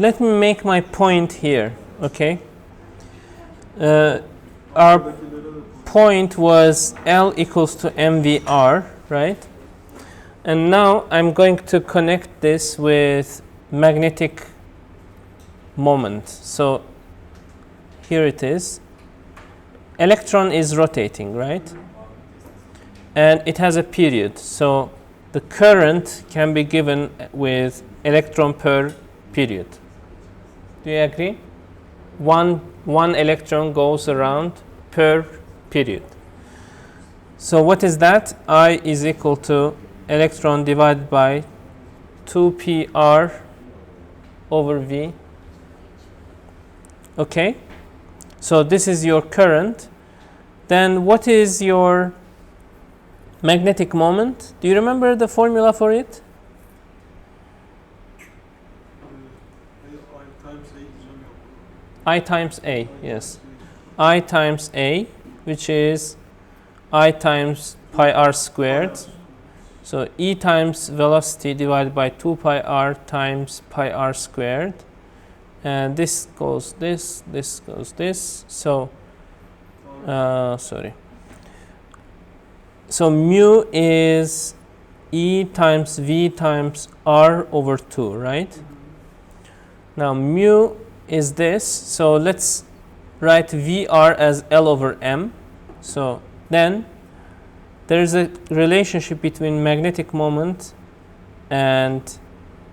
Let me make my point here, okay? Our point was L equals to mvr, right? And now I'm going to connect this with magnetic moment. So here it is. Electron is rotating, right? And it has a period. So the current can be given with electron per period. Do you agree? One electron goes around per period. So what is that? I is equal to electron divided by 2pr over v. Okay? So this is your current. Then what is your magnetic moment? Do you remember the formula for it? I times A, yes. I times A, which is I times pi r squared. So E times velocity divided by 2 pi r times pi r squared. And this goes this goes this. So, sorry. So mu is E times V times R over 2, right? Now mu is this. So let's write VR as L over M. So then there is a relationship between magnetic moment and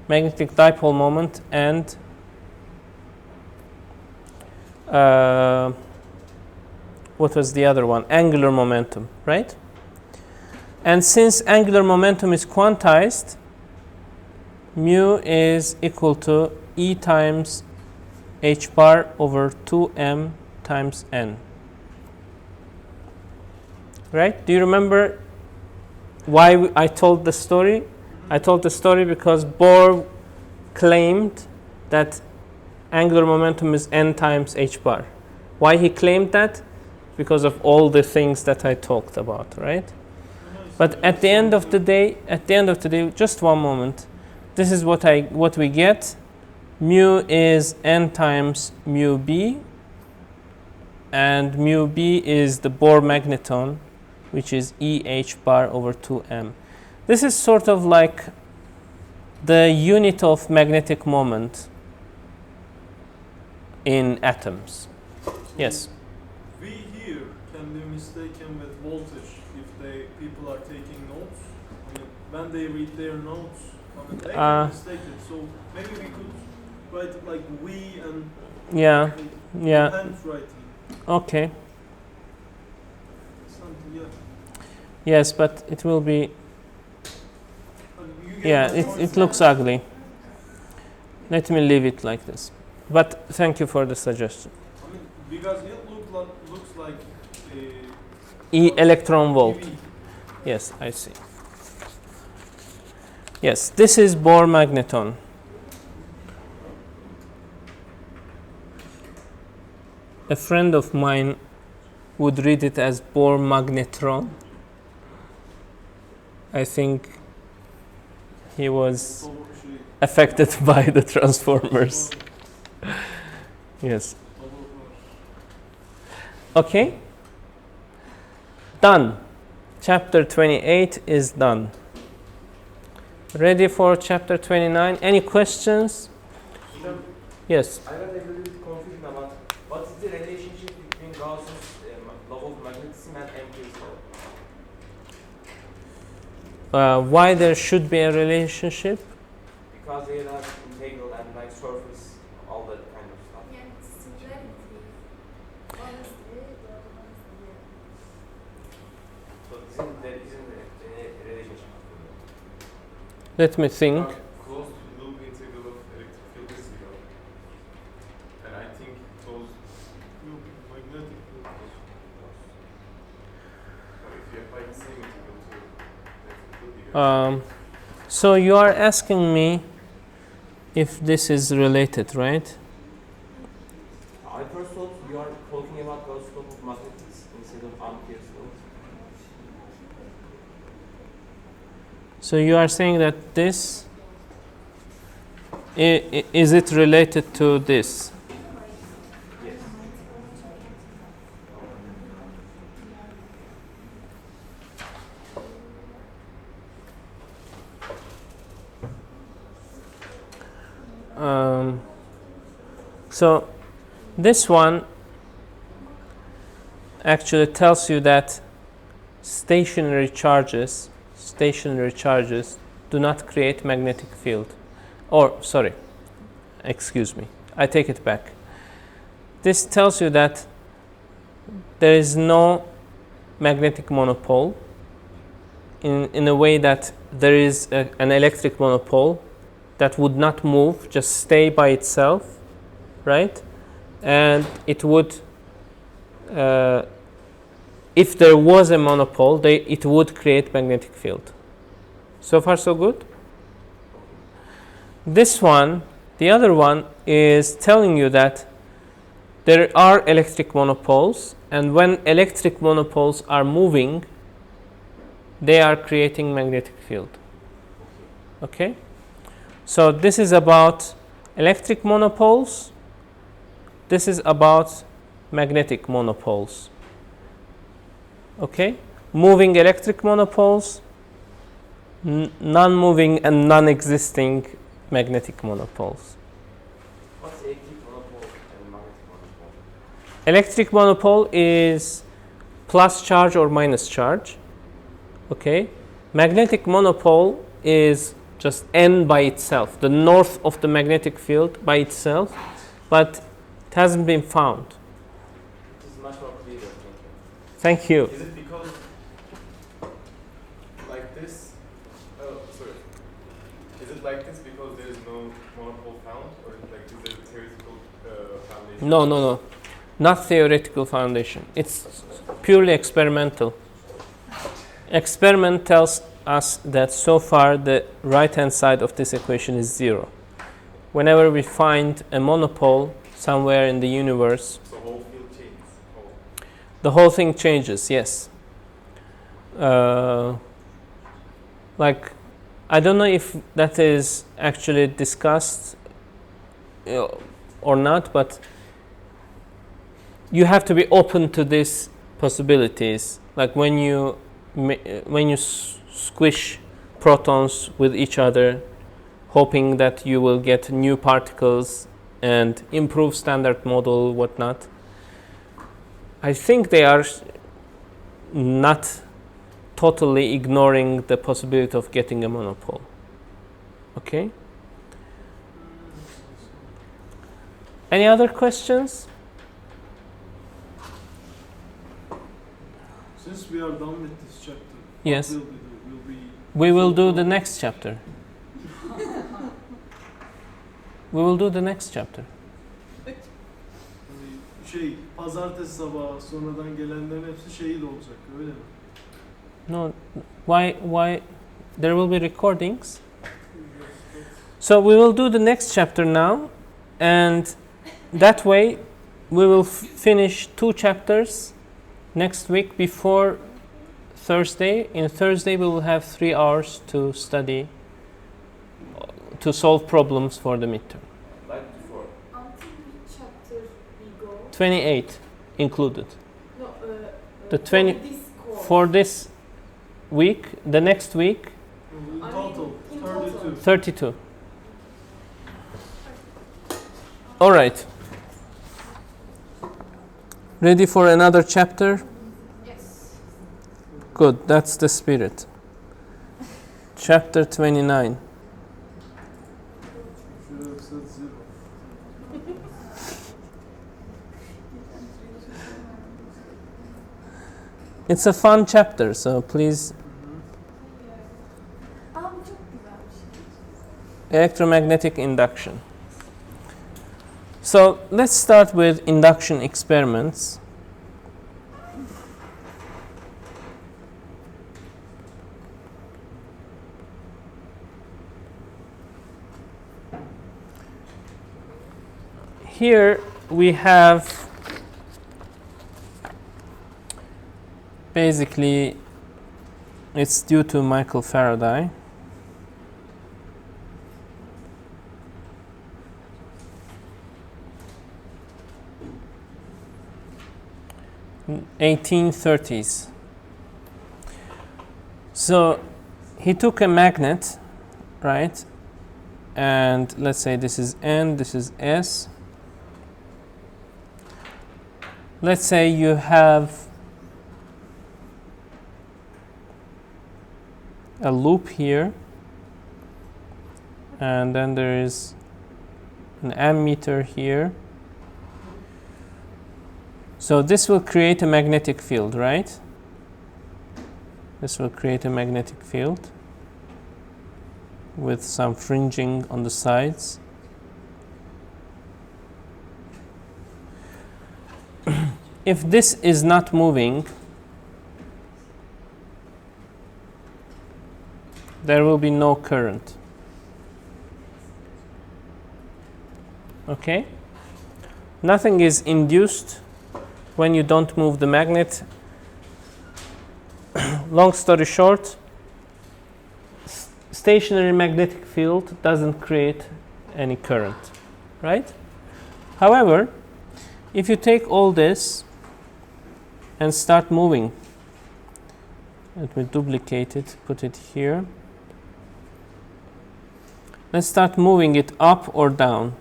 magnetic dipole moment and what was the other one? Angular momentum, right? And since angular momentum is quantized, mu is equal to E times h bar over 2m times n. Right? Do you remember why I told the story? I told the story because Bohr claimed that angular momentum is n times h bar. Why he claimed that? Because of all the things that I talked about, right? But at the end of the day, just one moment. This is what we get. Mu is n times mu b, and mu b is the Bohr magneton, which is EH bar over 2m. This is sort of like the unit of magnetic moment in atoms. Yes? V here can be mistaken with voltage if people are taking notes. I mean, when they read their notes, I mean, they can mistake it. So maybe we could write it like V and handwriting. Okay. Something, yeah. Yes, but it will be. Yeah, it looks ugly. Let me leave it like this. But thank you for the suggestion. I mean, because it looks like E electron volt. EV. Yes, I see. Yes, this is Bohr magneton. A friend of mine would read it as Bohr magnetron. I think he was affected by the transformers. Yes. Okay. Done. Chapter 28 is done. Ready for chapter 29? Any questions? Yes. I got a little bit confused about what is the relationship between Gauss's law of magnetism and Ampere's law? Why there should be a relationship? Because they have integral and like surface, all that kind of stuff. Yeah, it's similarity. One is A, the other one is B. So there isn't a relationship. Let me think. Closed loop integral of electric field is zero. And I think those Magnetic field. if you apply the same integral to electric field, So you are asking me if this is related, right? I first thought you are talking about Gauss's law of magnetism instead of Ampere's law. So you are saying that this Is it related to this? Yes. So this one actually tells you that stationary charges do not create magnetic field. Or, sorry, excuse me, I take it back. This tells you that there is no magnetic monopole in a way that there is an electric monopole that would not move, just stay by itself, right? And it would, if there was a monopole, it would create magnetic field. So far, so good? This one, the other one, is telling you that there are electric monopoles, and when electric monopoles are moving, they are creating magnetic field. Okay? So this is about electric monopoles. This is about magnetic monopoles. Okay? Moving electric monopoles, non-moving and non-existing magnetic monopoles. What's electric monopole and magnetic monopole? Electric monopole is plus charge or minus charge. Okay? Magnetic monopole is just N by itself, the north of the magnetic field by itself, but it hasn't been found. This is much more clear, thank you. Thank you. Is it because like this? Oh, sorry. Is it like this because there is no monopole found, or like is there a theoretical foundation? No. Not theoretical foundation. It's purely experimental. Experiment tells us that so far the right-hand side of this equation is 0. Whenever we find a monopole somewhere in the universe, So whole field changes. the whole thing changes, yes. Like, I don't know if that is actually discussed or not, but you have to be open to these possibilities. Like when you squish protons with each other, hoping that you will get new particles and improve standard model, whatnot. I think they are not totally ignoring the possibility of getting a monopole. Okay? Any other questions? Since we are done with this chapter, Yes. what will we do? We will do the next chapter. We will do the next chapter. Pazartesi sabahı sonradan gelenlerin hepsi şehit olacak, öyle mi? No, why? There will be recordings. So we will do the next chapter now, and that way we will finish 2 chapters next week before Thursday. In Thursday we will have 3 hours to study, to solve problems for the midterm. Like before. Until which chapter we go? 28 included. No, The 20 for this course. For this week, the next week, In I total, mean, in 32. total. 32. All right. Ready for another chapter? Yes. Good, that's the spirit. Chapter 29. Should have said 0. It's a fun chapter, so please. Aa, bu çok güzel bir şey. Electromagnetic induction. So let's start with induction experiments. Here we have basically it's due to Michael Faraday. 1830s. So he took a magnet, right? And let's say this is N, this is S. Let's say you have a loop here, and then there is an ammeter here. So this will create a magnetic field, right? This will create a magnetic field with some fringing on the sides. If this is not moving, there will be no current. Okay? Nothing is induced when you don't move the magnet. Long story short, stationary magnetic field doesn't create any current, right? However, if you take all this and start moving, let me duplicate it, put it here. Let's start moving it up or down.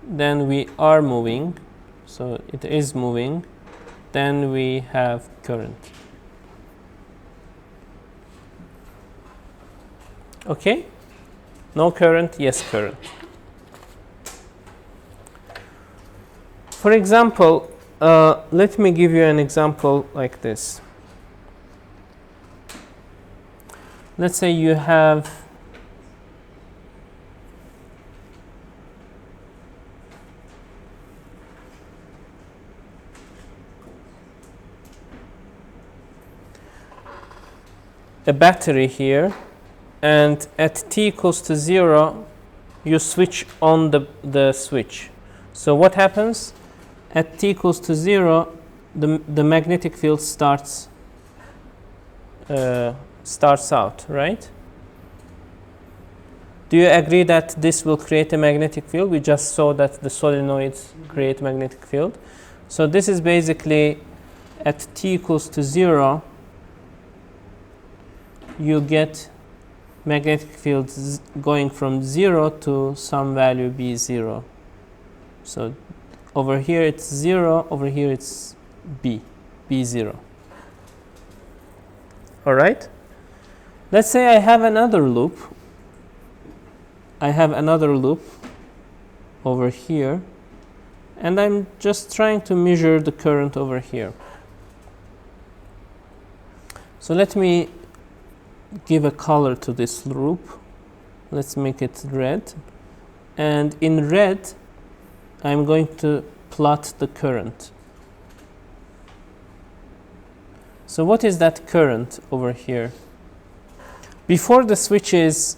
Then we are moving, so it is moving. Then we have current. Okay? No current, yes current. For example, let me give you an example like this. Let's say you have a battery here, and at t equals to 0, you switch on the switch. So what happens? At t equals to 0, the magnetic field starts out, right? Do you agree that this will create a magnetic field? We just saw that the solenoids create magnetic field. So this is basically at t equals to 0, you get magnetic fields going from 0 to some value b0. So over here it's 0, over here it's b0. All right? Let's say I have another loop. I have another loop over here, and I'm just trying to measure the current over here. So let me give a color to this loop. Let's make it red. And in red, I'm going to plot the current. So what is that current over here? Before the switch is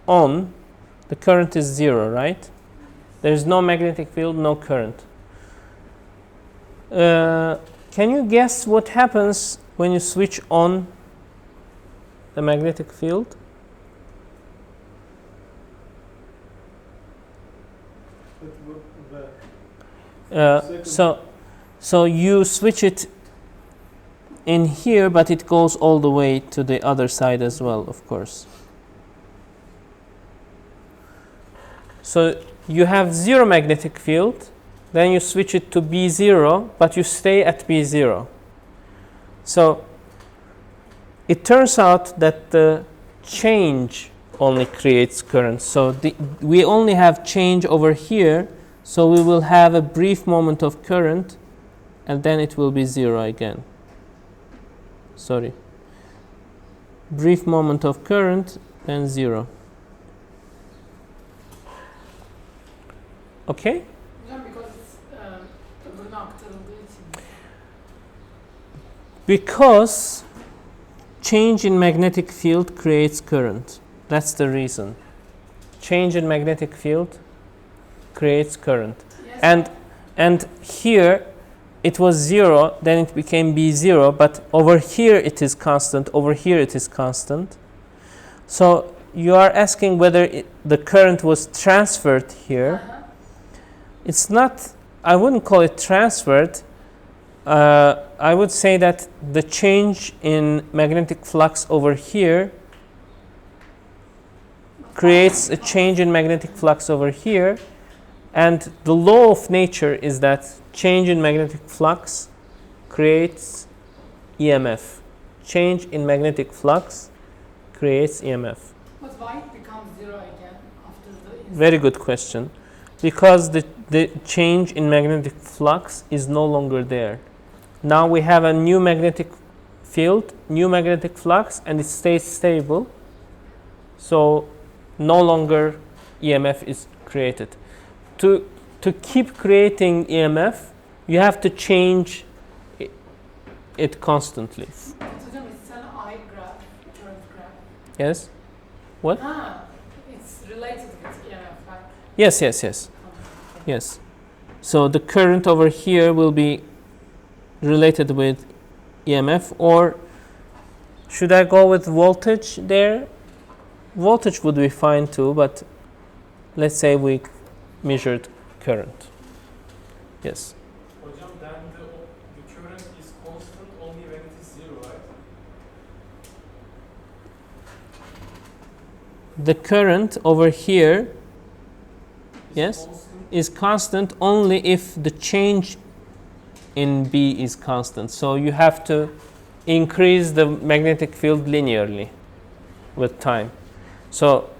on, the current is 0, right? There's no magnetic field, no current. Can you guess what happens when you switch on the magnetic field? So you switch it in here, but it goes all the way to the other side as well, of course. So you have 0 magnetic field, then you switch it to B0, but you stay at B0. So it turns out that the change only creates current. So we only have change over here, so we will have a brief moment of current, and then it will be 0 again. Sorry. Brief moment of current, then 0. Okay? Because change in magnetic field creates current. That's the reason. Change in magnetic field creates current. Yes. And here it was 0, then it became B0, but over here it is constant, over here it is constant. So you are asking whether the current was transferred here. It's not I wouldn't call it transferred. I would say that the change in magnetic flux over here creates a change in magnetic flux over here, and the law of nature is that change in magnetic flux creates EMF. Change in magnetic flux creates EMF. But why it becomes zero again after the Very good question. Because the change in magnetic flux is no longer there. Now we have a new magnetic field, new magnetic flux, and it stays stable. So no longer EMF is created. To keep creating EMF, you have to change it constantly. It's an I graph, current graph. Yes? What? It's related with EMF, right? Yes. Yes. So the current over here will be related with EMF, or should I go with voltage there? Voltage would be fine too, but let's say we measured current. Yes. Hocam, then the current is constant only when it is zero, right? The current over here, yes, Constant. is constant only if the change in B is constant. So you have to increase the magnetic field linearly with time. So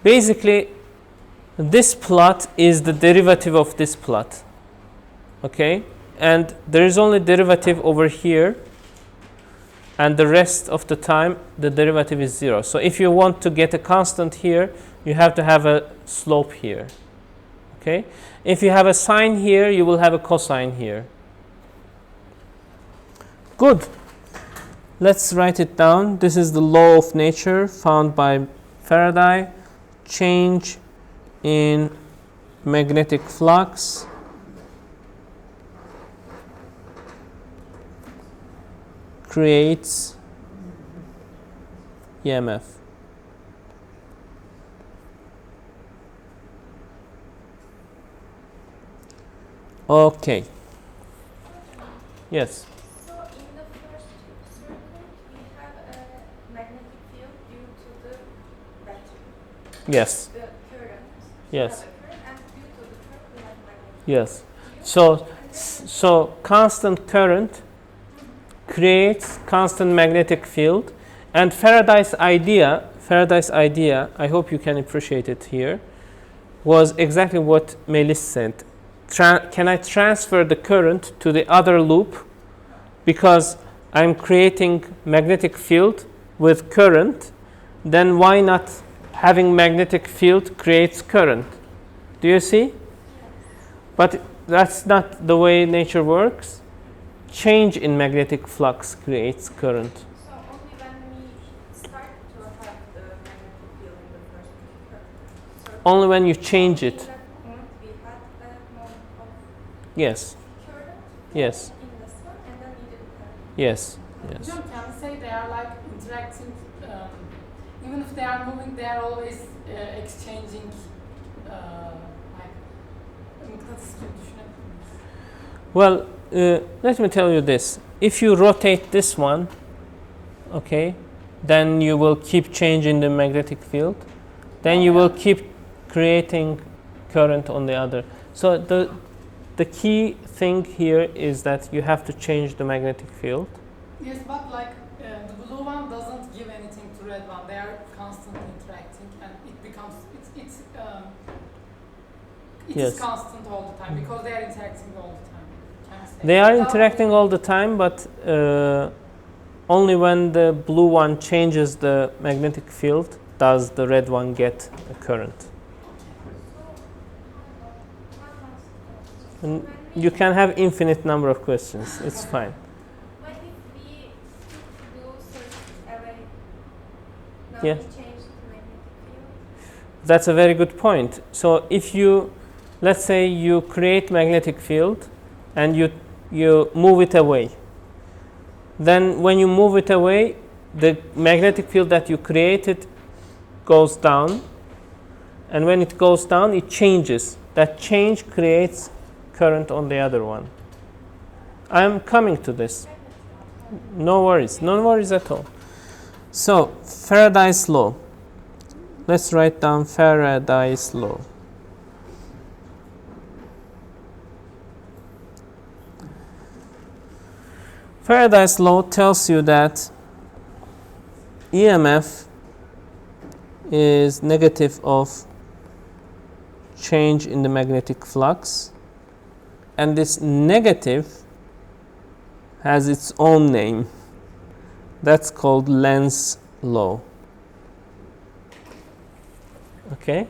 basically, this plot is the derivative of this plot. Okay? And there is only derivative over here, and the rest of the time the derivative is zero. So if you want to get a constant here, you have to have a slope here. Okay? If you have a sine here, you will have a cosine here. Good. Let's write it down. This is the law of nature found by Faraday. Change in magnetic flux creates EMF. Okay. Yes. So in the first circuit, we have a magnetic field due to the battery. Yes. The current. Yes. We have a current, and due to the current, we have magnetic Yes. field. So constant current creates constant magnetic field, and Faraday's idea, I hope you can appreciate it here, was exactly what Melis said. Can I transfer the current to the other loop, because I'm creating magnetic field with current, then why not having magnetic field creates current? Do you see? But that's not the way nature works. Change in magnetic flux creates current. So only when we start to have the magnetic field in the first circuit. Only when you change In it. that moment, we had a moment of Yes. current Yes. in this one, and then we didn't have. Yes. Yes. Hocam, can we say they are like interacting, even if they are moving, they are always exchanging, like, mıknatıs gibi düşünebilir miyiz? Well, let me tell you this. If you rotate this one, okay, then you will keep changing the magnetic field. Then you will keep creating current on the other. So the key thing here is that you have to change the magnetic field. Yes, but like the blue one doesn't give anything to red one. They are constantly interacting, and it becomes it Yes. is constant all the time because they are interacting all the time. Can I say? They are Without- interacting all the time, but only when the blue one changes the magnetic field does the red one get a current. And you can have infinite number of questions. It's fine. What if we took blue circuit away? Now Yeah. we change the magnetic field. That's a very good point. So if you, let's say you create magnetic field and you move it away. Then when you move it away, the magnetic field that you created goes down. And when it goes down, it changes. That change creates current on the other one. I'm coming to this. No worries at all. So, Faraday's law. Let's write down Faraday's law. Faraday's law tells you that EMF is negative of change in the magnetic flux, and this negative has its own name. That's called Lenz law. Okay?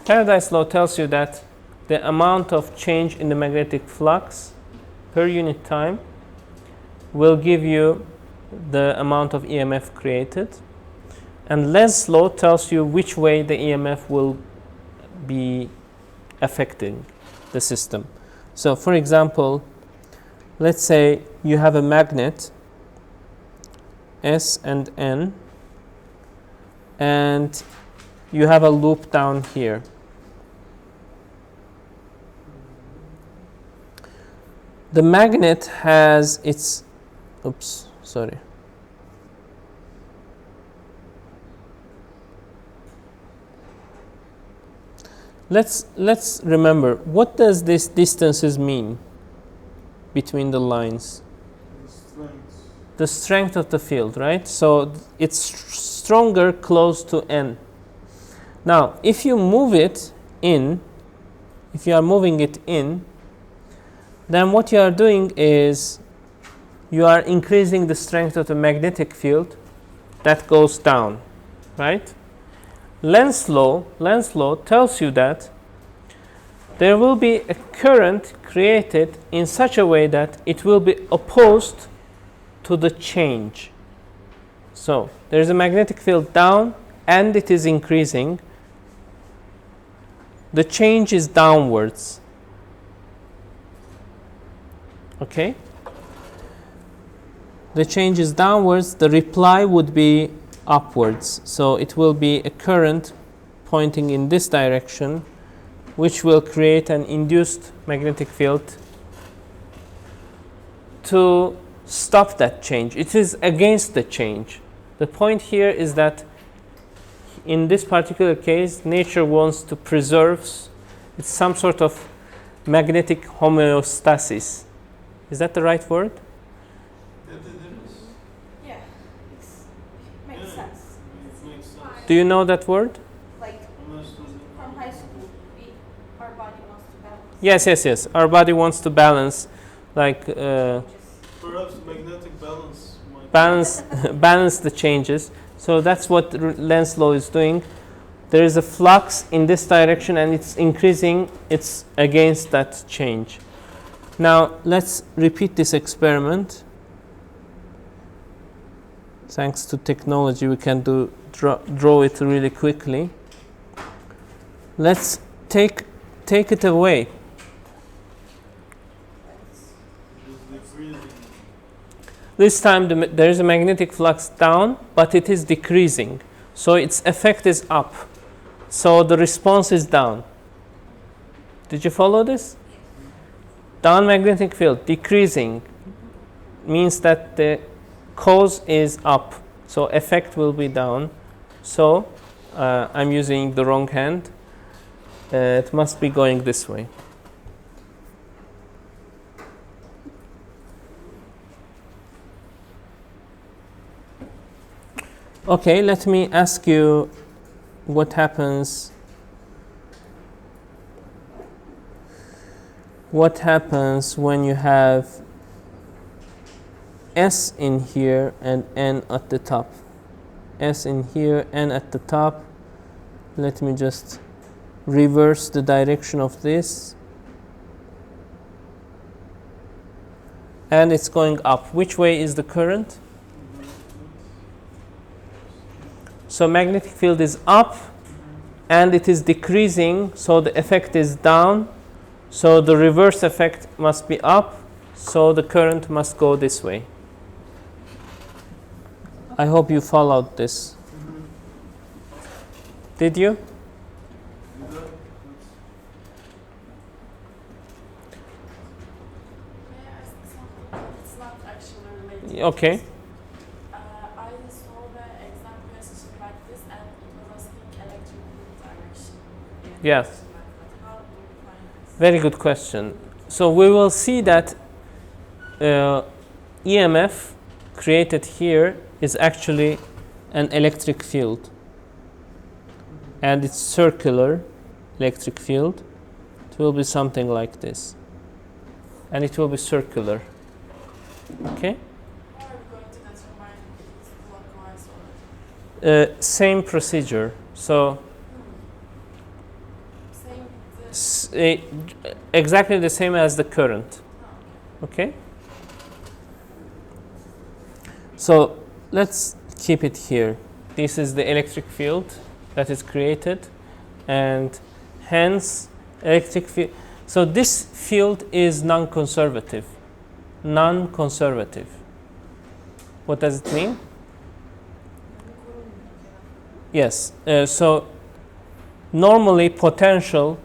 Faraday's law tells you that the amount of change in the magnetic flux per unit time will give you the amount of EMF created. And Lenz's law tells you which way the EMF will be affecting the system. So, for example, let's say you have a magnet S and N, and you have a loop down here. The magnet has its, Let's remember, what does this distances mean between the lines? The strength of the field, right? So it's stronger close to N. Now, if you move it in, if you are moving it in, then what you are doing is you are increasing the strength of the magnetic field that goes down, right? Lenz law tells you that there will be a current created in such a way that it will be opposed to the change. So there is a magnetic field down and it is increasing. The change is downwards. Okay? The change is downwards, the reply would be upwards. So it will be a current pointing in this direction, which will create an induced magnetic field to stop that change. It is against the change. The point here is that in this particular case, nature wants to preserve, it's some sort of magnetic homeostasis. Is that the right word? Yeah, makes sense. Do you know that word? Like from high school, our body wants to balance. Yes. Our body wants to balance, like Perhaps magnetic balance might balance the changes. So that's what Lenz law is doing. There is a flux in this direction and it's increasing. It's against that change. Now let's repeat this experiment. Thanks to technology, we can draw it really quickly. Let's take it away. This time there is a magnetic flux down, but it is decreasing. So its effect is up. So the response is down. Did you follow this? Down magnetic field, decreasing, means that the cause is up. So effect will be down. So I'm using the wrong hand. It must be going this way. Okay, let me ask you what happens. What happens when you have S in here and N at the top? S in here, N at the top. Let me just reverse the direction of this. And it's going up. Which way is the current? So magnetic field is up and it is decreasing, so the effect is down. So the reverse effect must be up, so the current must go this way. I hope you followed this. Did you? Okay. I saw the exam question like this and it was asking electric direction. Yes. How do you find this? Very good question. So we will see that EMF created here is actually an electric field. And it's circular electric field. It will be something like this. And it will be circular. Okay? How are we going to determine if it's clockwise or Same procedure. So same? exactly the same as the current. Okay? So let's keep it here. This is the electric field that is created, and hence electric field. So this field is non-conservative. Non-conservative. What does it mean? Yes. So normally potential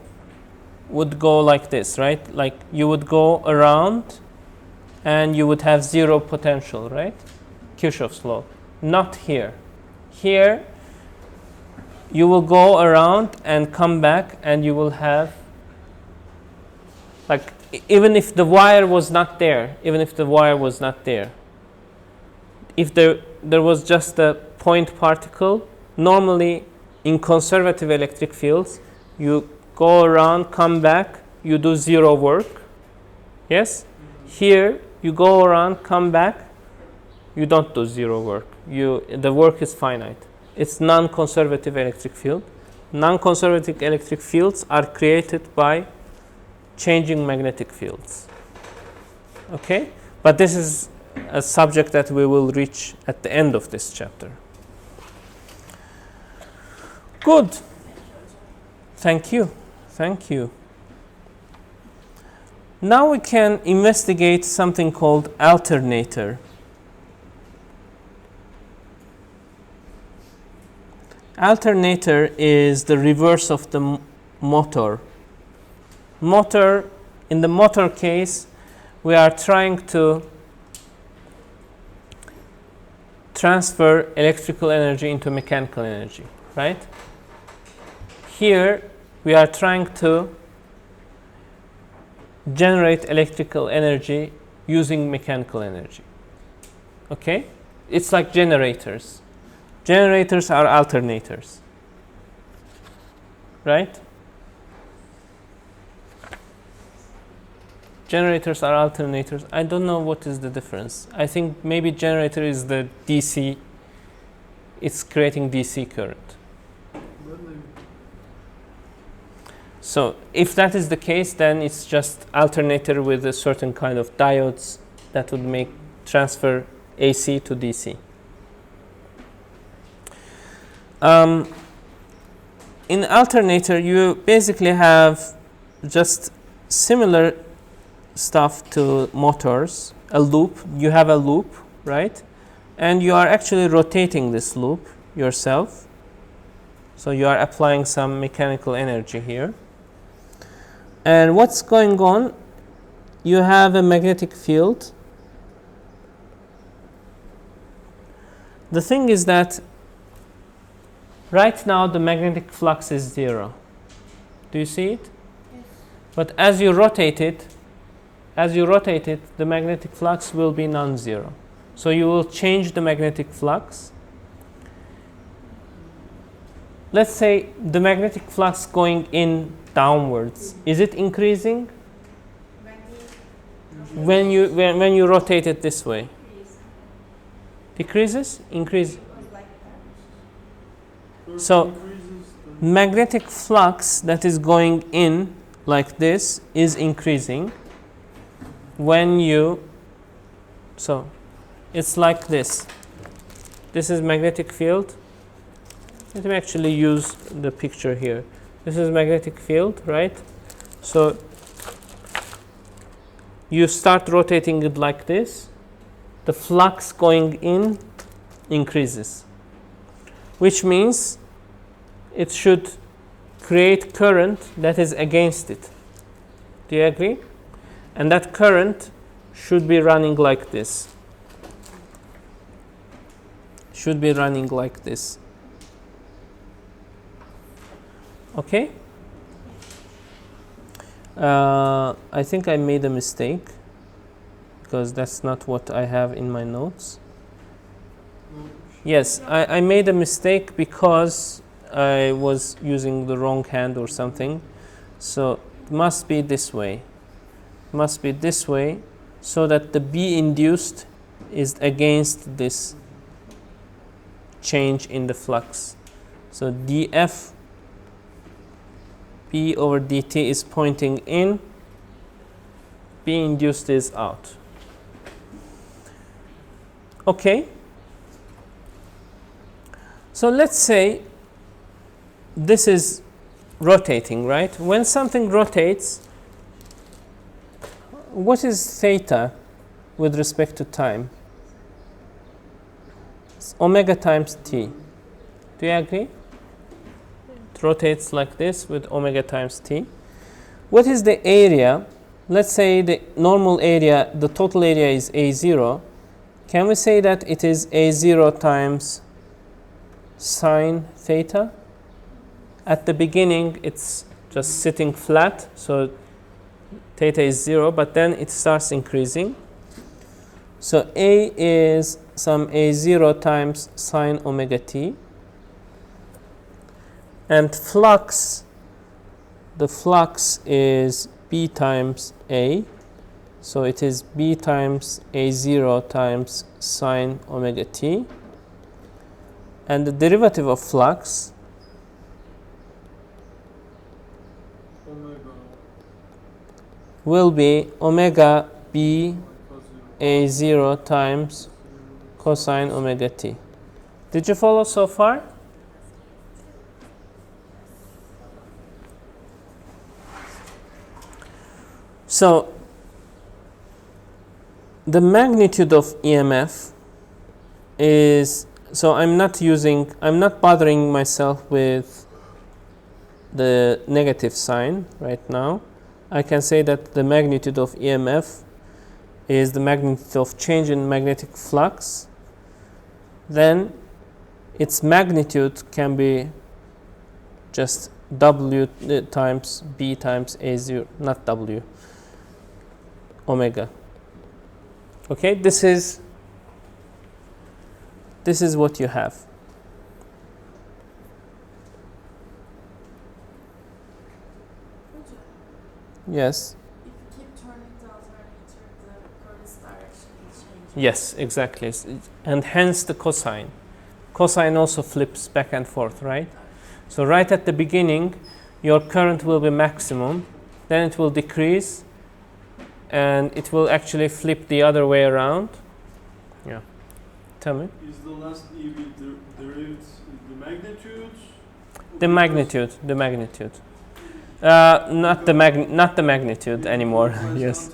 would go like this, right? Like you would go around and you would have zero potential, right? Kirchhoff's law. Not here. Here you will go around and come back and you will have, like, even if the wire was not there, if there was just a point particle, normally in conservative electric fields, you go around, come back, you do zero work. Yes? Here, you go around, come back, you don't do zero work. The work is finite. It's non-conservative electric field. Non-conservative electric fields are created by changing magnetic fields. Okay? But this is a subject that we will reach at the end of this chapter. Good. Thank you. Thank you. Now we can investigate something called alternator. Alternator is the reverse of the motor. In the motor case, we are trying to transfer electrical energy into mechanical energy, right? Here, we are trying to generate electrical energy using mechanical energy. Okay? It's like generators. Generators are alternators, right? Generators are alternators. I don't know what is the difference. I think maybe generator is the DC. It's creating DC current. So if that is the case, then it's just alternator with a certain kind of diodes that would make transfer AC to DC. In alternator, you basically have just similar stuff to motors, a loop. You have a loop, right? And you are actually rotating this loop yourself. So you are applying some mechanical energy here. And what's going on? You have a magnetic field. The thing is that right now the magnetic flux is zero. Do you see it? Yes. But as you rotate it, the magnetic flux will be non-zero. So you will change the magnetic flux. Let's say the magnetic flux going in downwards. Is it increasing? When you rotate it this way? Decreases? Increase. So magnetic flux that is going in like this is increasing when you, so it's like this. This is magnetic field. Let me actually use the picture here. This is magnetic field, right? So you start rotating it like this. The flux going in increases, which means it should create current that is against it. Do you agree? And that current should be running like this. Should be running like this. Okay? I think I made a mistake because that's not what I have in my notes. Yes, I made a mistake because I was using the wrong hand or something. So it must be this way. Must be this way so that the B induced is against this change in the flux. So dF B over dt is pointing in, B induced is out. Okay. So let's say this is rotating, right? When something rotates, what is theta with respect to time? It's omega times t. Do you agree? It rotates like this with omega times t. What is the area? Let's say the normal area, the total area is A0. Can we say that it is A0 times sine theta? At the beginning, it's just sitting flat, so theta is 0, but then it starts increasing. So A is some A0 times sine omega t. And flux, the flux is B times A. So it is B times A0 times sine omega t. And the derivative of flux Omega will be omega B A0 times cosine omega t. Did you follow so far? So the magnitude of EMF is, so I'm not bothering myself with the negative sign right now. I can say that the magnitude of EMF is the magnitude of change in magnetic flux. Then its magnitude can be just W times B times A0, not W, omega. Okay, this is what you have. Yes. If you keep turning the alternator, the current's direction is changing. Yes, exactly. And hence the cosine. Cosine also flips back and forth, right? So right at the beginning, your current will be maximum, then it will decrease, and it will actually flip the other way around. Yeah. Tell me. is the last EV derived the magnitude? The magnitude. Not the magnitude anymore. Yes.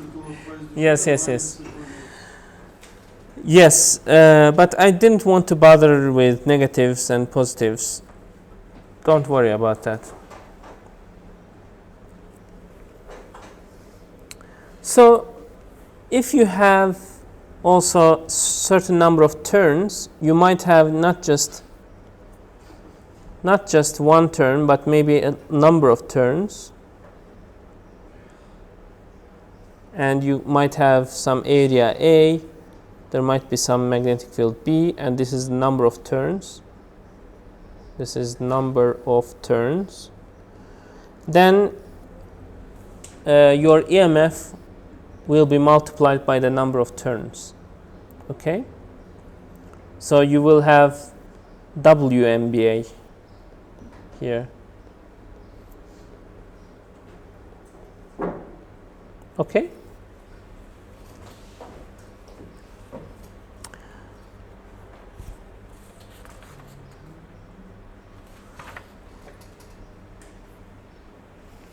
Yes. Yes, but I didn't want to bother with negatives and positives. Don't worry about that. So, if you have also certain number of turns, you might have not just one turn, but maybe a number of turns. And you might have some area A, there might be some magnetic field B, and this is the number of turns. This is number of turns. Then your EMF will be multiplied by the number of turns. Okay? So you will have WMBA here. Okay?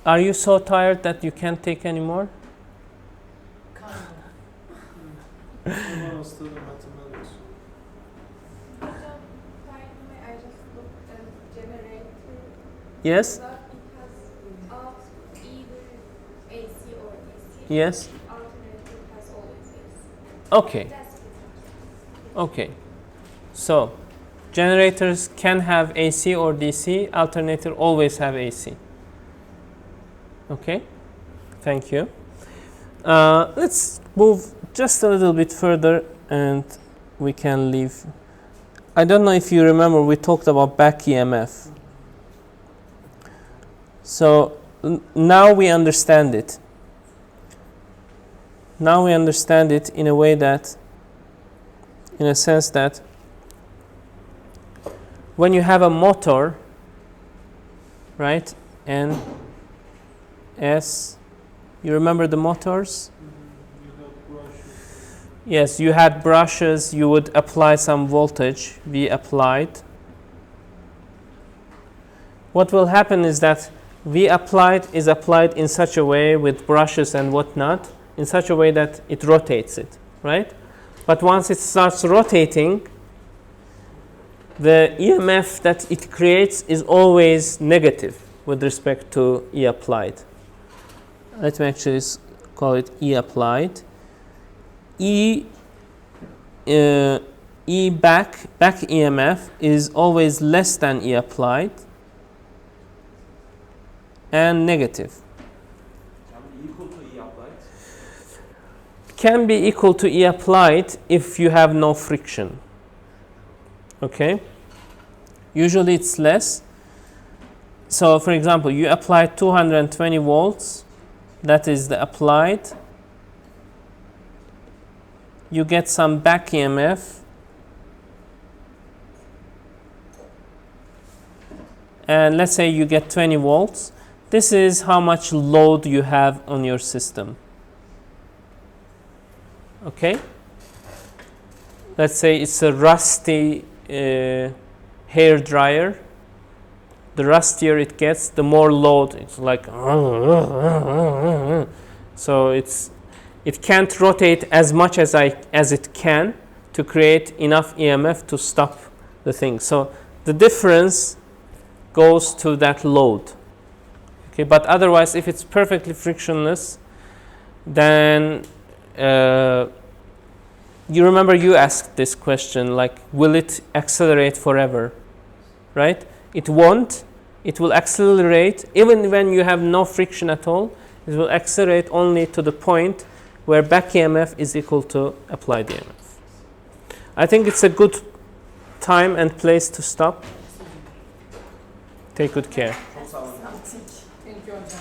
Are you so tired that you can't take any more? I want to study mathematics. I just looked at generator. Yes? But it has out either AC or DC. Yes? Alternator has always AC. Okay. That's different. Okay. So Generators can have AC or DC. Alternator always have AC. Okay, thank you. Let's move just a little bit further and we can leave. I don't know if you remember, we talked about back EMF. So now we understand it. Now we understand it in a way that, in a sense that, when you have a motor, right, N, S, you remember the motors? You have brushes. Yes, you had brushes, you would apply some voltage, V applied. What will happen is that V applied is applied in such a way with brushes and whatnot, in such a way that it rotates it, right? But once it starts rotating, the EMF that it creates is always negative with respect to E applied. Let me actually call it E applied. E back EMF is always less than E applied and negative. Can be equal to E applied. Can be equal to E applied if you have no friction. Okay? Usually it's less. So for example, you apply 220 volts, that is the applied. You get some back EMF. And let's say you get 20 volts. This is how much load you have on your system. Okay? Let's say it's a rusty hair dryer. The rustier it gets, the more load. It's like so it can't rotate as much as it can to create enough EMF to stop the thing. So the difference goes to that load. Okay, but otherwise, if it's perfectly frictionless, then you remember you asked this question, like, will it accelerate forever? Right? It won't. It will accelerate even when you have no friction at all. It will accelerate only to the point where back EMF is equal to applied EMF. I think it's a good time and place to stop. Take good care. Thank you hocam.